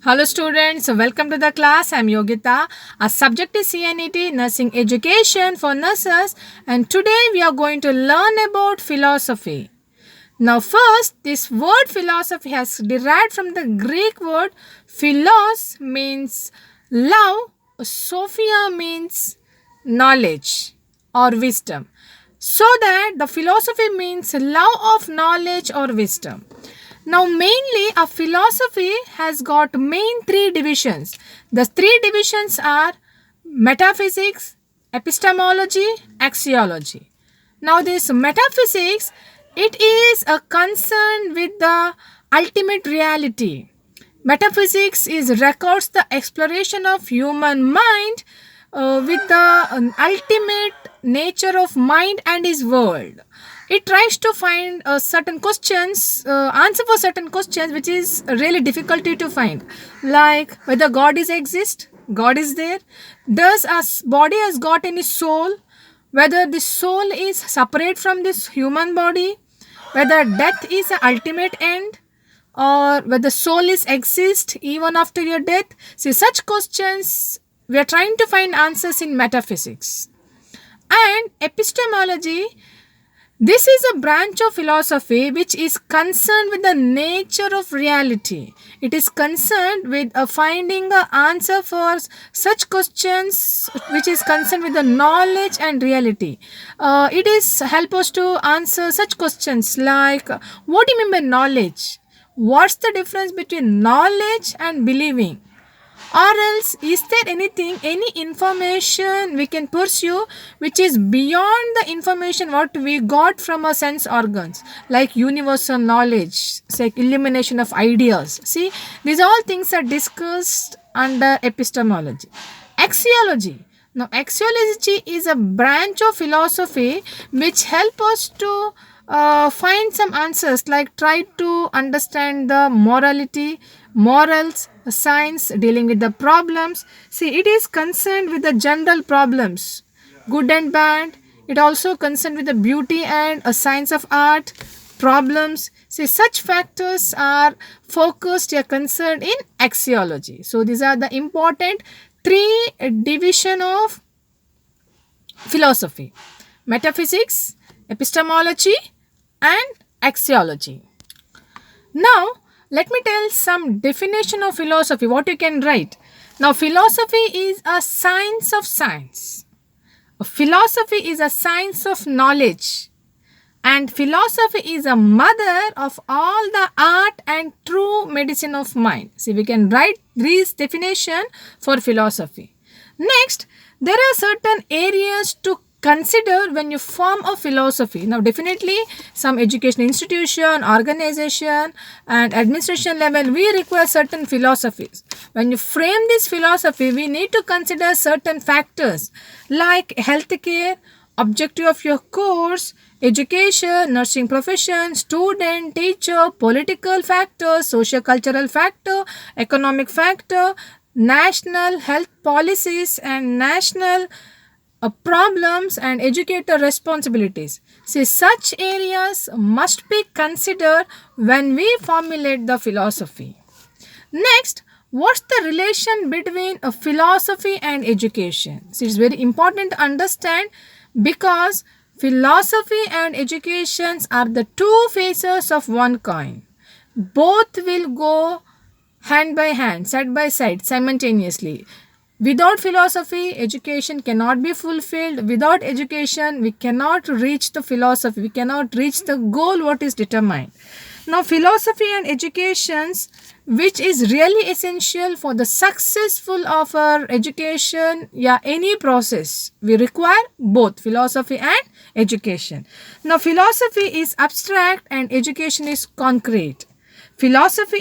Hello students, welcome to the class. I'm Yogita. Our subject is CNET, Nursing Education for Nurses, and today we are going to learn about philosophy. Now first, this word philosophy has derived from the Greek word philos means love, sophia means knowledge or wisdom. So that the philosophy means love of knowledge or wisdom. Now, mainly, a philosophy has got main three divisions. The three divisions are metaphysics, epistemology, axiology. Now, this metaphysics, it is a concern with the ultimate reality. Metaphysics is records the exploration of human mind with the ultimate nature of mind and his world. It tries to find certain questions, answer for certain questions which is really difficulty to find, like whether God is exist, God is there, does a body has got any soul, whether the soul is separate from this human body, whether death is the ultimate end, or whether soul is exist even after your death. See, such questions we are trying to find answers in metaphysics. And epistemology, this is a branch of philosophy which is concerned with the nature of reality. It is concerned with finding an answer for such questions which is concerned with the knowledge and reality. It is help us to answer such questions like what do you mean by knowledge? What's the difference between knowledge and believing? Or else, is there anything, any information we can pursue which is beyond the information what we got from our sense organs, like universal knowledge, like illumination of ideas? See, these all things are discussed under epistemology. Axiology. Now, axiology is a branch of philosophy which help us to find some answers, like try to understand the morality, morals, science dealing with the problems. See, it is concerned with the general problems, good and bad. It also concerned with the beauty and a science of art problems. See, such factors are focused or concerned in axiology. So these are the important three division of philosophy: metaphysics, epistemology, and axiology. Now, let me tell some definition of philosophy, what you can write. Now, philosophy is a science of science. Philosophy is a science of knowledge. And philosophy is a mother of all the art and true medicine of mind. See, we can write this definition for philosophy. Next, there are certain areas to consider when you form a philosophy. Now, definitely some education institution, organization, and administration level, we require certain philosophies. When you frame this philosophy, we need to consider certain factors like healthcare, objective of your course, education, nursing profession, student, teacher, political factor, socio-cultural factor, economic factor, national health policies, and national problems and educator responsibilities. See, such areas must be considered when we formulate the philosophy. Next, what's the relation between a philosophy and education? So it's very important to understand, because philosophy and educations are the two faces of one coin. Both will go hand by hand, side by side, simultaneously. Without philosophy, education cannot be fulfilled. Without education, we cannot reach the philosophy. We cannot reach the goal what is determined. Now, philosophy and educations, which is really essential for the successful of our education, yeah, any process, we require both philosophy and education. Now, philosophy is abstract and education is concrete. Philosophy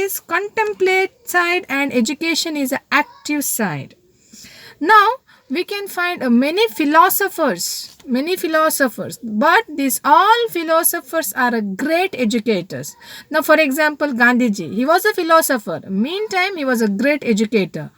is contemplate side and education is an active side. Now, we can find many philosophers, but these all philosophers are great educators. Now, for example, Gandhiji, he was a philosopher. Meantime, he was a great educator.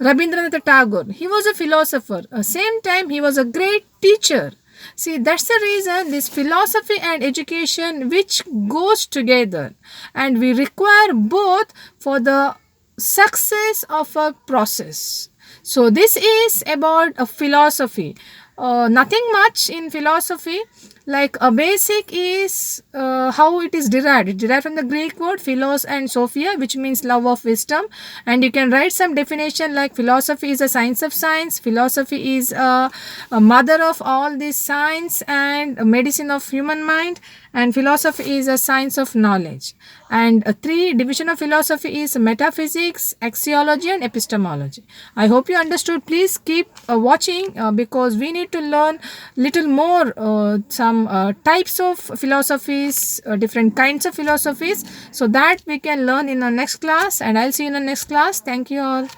Rabindranath Tagore, he was a philosopher. At the same time, he was a great teacher. See, that's the reason this philosophy and education which goes together, and we require both for the success of a process. So this is about a philosophy. Nothing much in philosophy. Like a basic is how it is derived. It's derived from the Greek word philos and sophia, which means love of wisdom. And you can write some definition like philosophy is a science of science. Philosophy is a mother of all these science and a medicine of human mind. And philosophy is a science of knowledge. And three division of philosophy is metaphysics, axiology, and epistemology. I hope you understood. Please keep watching because we need to learn little more some types of philosophies, different kinds of philosophies, so that we can learn in our next class. And I'll see you in the next class. Thank you all.